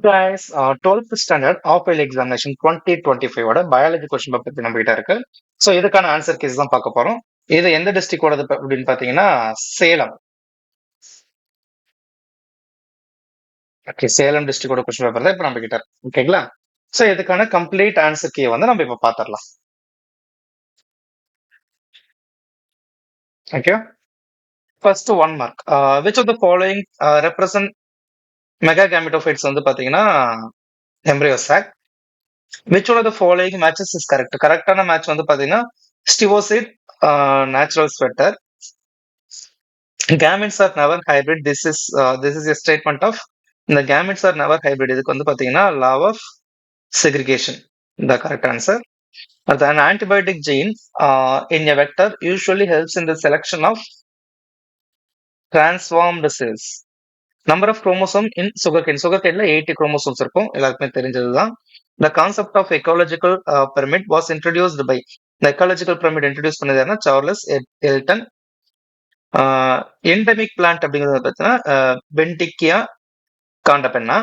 Guys, 12th standard of yearly examination 2025 ஓட biology question paper பத்தி நம்ம கிட்ட இருக்கு. ஸோ இதுக்கான ஆன்சர் கேஸ் தான் பார்க்க போறோம். இது எந்த டிஸ்ட்ரிக்டோடது அப்படின்னு பாத்தீங்கன்னா சேலம். ஓகே, சேலம் டிஸ்ட்ரிக்டோட கொஸ்டின் பேப்பர் தான் இப்ப நம்ம கிட்ட இருக்கு. ஓகேங்களா? ஸோ இதுக்கான கம்ப்ளீட் ஆன்சர் கீ வந்து நம்ம இப்ப பாத்திரலாம். Okay, first 1 mark. Which of the following represent mega gametophytes வந்து பாத்தீங்கன்னா embryo sac. Which one of the following matches is correct. கரெக்டான மேட்ச் வந்து பாத்தீங்கன்னா stevioside, natural sweetener. Gametes are never hybrid. This is a statement of the gametes are never hybrid. இதுக்கு வந்து பாத்தீங்கன்னா law of segregation. The correct answer. An antibiotic gene in a vector usually helps in the selection of transformed cells. Number of chromosome in sugarcane. Sugarcaneல 80 chromosomes இருக்கும், எல்லாருக்குமே தெரிஞ்சதுதான். The concept of ecological pyramid was introduced by the ecological pyramid introduced பண்ணது யாருன்னா Charles Elton. Endemic plant அப்படிங்கிறது பார்த்தீங்கன்னா பென்டிக்கியா காண்டபென்னா.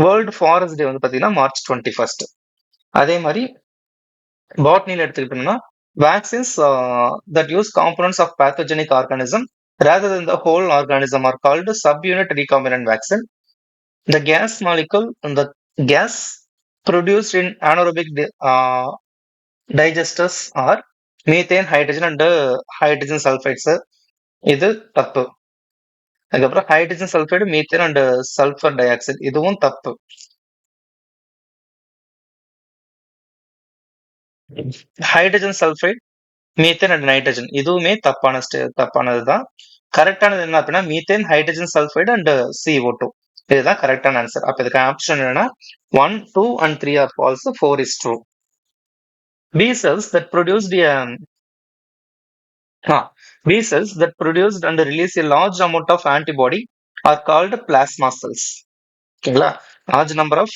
World forest டே வந்து பார்த்தீங்கன்னா March 21. அதே மாதிரி பாட்னியில் எடுத்துக்கிட்டோம்னா vaccines that use components of pathogenic organism rather than the whole organism are called subunit recombinant vaccine. The gas molecule and the gas produced in anaerobic digesters are methane, hydrogen and hydrogen sulfides. இது தப்பு. அதுக்கப்புறம் hydrogen sulphide, methane and sulphur di oxide, இதுவும் தப்பு. Hydrogen sulphide, methane and nitrogen இதுவுமே தப்பானதுதான். கரெக்டானது என்ன அப்படின்னா methane, hydrogen sulphide and CO2 இதுதான் கரெக்டான ஆன்சர். அப்ப இதுக்கு ஆப்ஷன் என்னன்னா 1, 2 and 3 are false, 4 is true. B cells that produced and release a large amount of antibody are called plasma cells. ஓகேங்களா? Large number of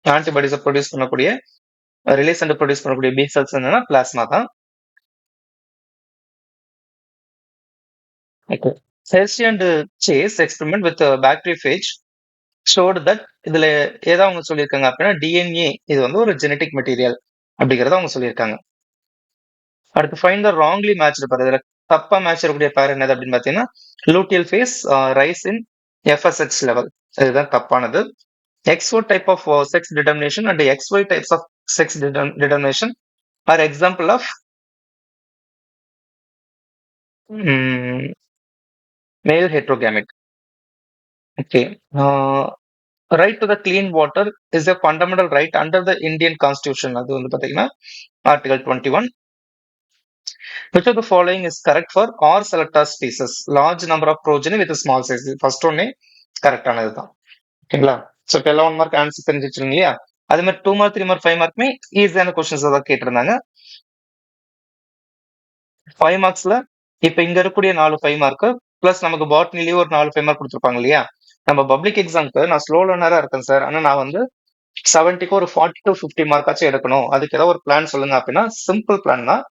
ஆன்டிபாடிஸை ப்ரொடியூஸ் பண்ணக்கூடிய release and produce பண்ணக்கூடிய B cells என்னன்னா plasma தான். Okay, Hershey and Chase experiment with bacteriophage showed that இதுல ஏதாவது அவங்க சொல்லியிருக்காங்க அப்படின்னா டிஎன்ஏ இது வந்து ஒரு ஜெனட்டிக் மெட்டீரியல் அப்படிங்கறத அவங்க சொல்லியிருக்காங்க. அடுத்து ஃபைண்ட் த ராங்லி மேட்ச் பாரு. இதுல தப்பா மேட்ச் இருக்கக்கூடிய பேர் என்னது அப்படின்னு பாத்தீங்கன்னா லூட்டியல் ஃபேஸ் ரைஸ் இன் FSH லெவல், இதுதான் தப்பானது. XO type of sex determination and XY types of sex determination are example of male heterogamete. Okay. Right to the clean water is a fundamental right under the Indian Constitution. அது வந்து பாத்தீங்கன்னா Article 21. Which of the following is correct for R selecta species? Large number of progeny with a small size. First one correct ஆனதுதான். ஓகேங்களா? So இப்போ எல்லாம் 1 mark answer தெரிஞ்சிருச்சுங்க இல்லையா? அதே மாதிரி 2 மார்க் 3 மார்க் 5 மார்க்குமே ஈஸியான கொஸ்டின்ஸ் தான் கேட்டிருந்தாங்க. 5 மார்க்ஸ்ல இப்ப இங்க இருக்கக்கூடிய 4 5 மார்க் பிளஸ் நமக்கு பாட்னிலேயே ஒரு 4 5 மார்க் கொடுத்துருப்பாங்க இல்லையா? நம்ம பப்ளிக் எக்ஸாம்க்கு நான் ஸ்லோ லேர்னரா இருக்கேன் சார், ஆனா நான் வந்து 70க்கு ஒரு 40 to 50 மார்க்காச்சும் எடுக்கணும், அதுக்கு ஏதாவது ஒரு பிளான் சொல்லுங்க அப்படின்னா சிம்பிள் பிளான் தான்.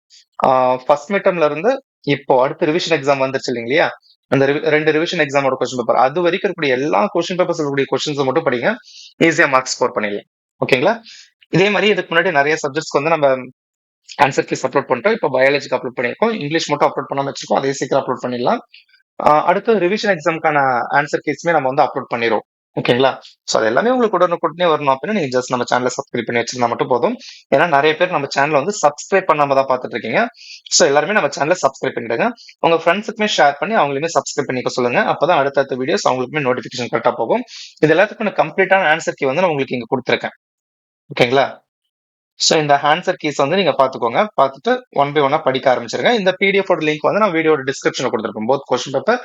ஃபர்ஸ்ட் மிட்டம்ல இருந்து இப்போ அடுத்த ரிவிஷன் எக்ஸாம் வந்துருச்சு இல்லைங்களா? அந்த 2 ரிவிஷன் எக்ஸாமோட கொஸ்டின் பேப்பர் அது வரைக்கும் இருக்கக்கூடிய எல்லா கொஸ்டின் பேப்பர்ஸ் இருக்கக்கூடிய கொஸ்டின்ஸ் மட்டும் படிங்க, ஈஸியா மார்க் ஸ்கோர் பண்ணிடலாம். ஓகேங்களா? இதே மாதிரி இதுக்கு முன்னாடி நிறைய சப்ஜெக்ட்ஸ்க்கு வந்து நம்ம ஆன்சர் கீஸ் அப்லோட் பண்ணிட்டோம். இப்போ பயாலஜிக்கு அப்லோட் பண்ணிருக்கோம், இங்கிலீஷ் மட்டும் அப்லோட் பண்ணாம வச்சிருக்கோம், அதே சீக்கிரம் அப்லோட் பண்ணிடலாம். அடுத்து ரிவிஷன் எக்ஸாமுக்கான ஆன்சர் கீஸ்மே நம்ம வந்து அப்லோட் பண்ணிடுவோம். ஓகேங்களா? ஸோ அது எல்லாமே உங்களுக்கு உடனே வரணும் அப்படின்னா நீங்க ஜஸ்ட் நம்ம சேனலை சப்ஸ்கிரைப் பண்ணி வச்சிருந்தா மட்டும் போதும். ஏன்னா நிறைய பேர் நம்ம சேனலை வந்து சப்ஸ்கிரைப் பண்ணாம தான் பார்த்துட்டு இருக்கீங்க. ஸோ எல்லாருமே நம்ம சேனலை சப்ஸ்கிரைப் பண்ணிடுங்க. உங்க ஃப்ரெண்ட்ஸுக்குமே ஷேர் பண்ணி அவங்களுமே சப்ஸ்கிரைப் பண்ணிக்க சொல்லுங்க. அப்பதான் அடுத்தடுத்த வீடியோஸ் அவங்களுக்குமே நோட்டிபிகேஷன் கரெக்டா போகும். இது எல்லாத்துக்கும் நான் கம்ப்ளீட்டான ஆன்சர் கீ வந்து நான் உங்களுக்கு இங்க கொடுத்துருக்கேன். ஓகேங்களா? ஸோ இந்த ஆன்சர் கீஸ் வந்து நீங்க பாத்துக்கோங்க, பார்த்துட்டு 1 by 1 படிக்க ஆரம்பிச்சிருங்க. இந்த PDF லிங்க் வந்து நான் வீடியோட டிஸ்கிரிப்ஷன்ல கொடுத்துருப்பேன். Both question paper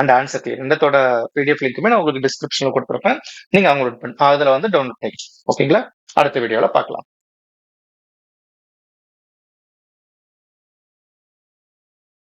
and answer key ரெண்டத்தோட PDF லிங்க்குமே நான் உங்களுக்கு டிஸ்கிரிப்ஷன்ல கொடுத்துருப்பேன். நீங்க அவங்களோட அதுல வந்து டவுன்லோட் பண்ணி. ஓகேங்களா? அடுத்த வீடியோல பார்க்கலாம்.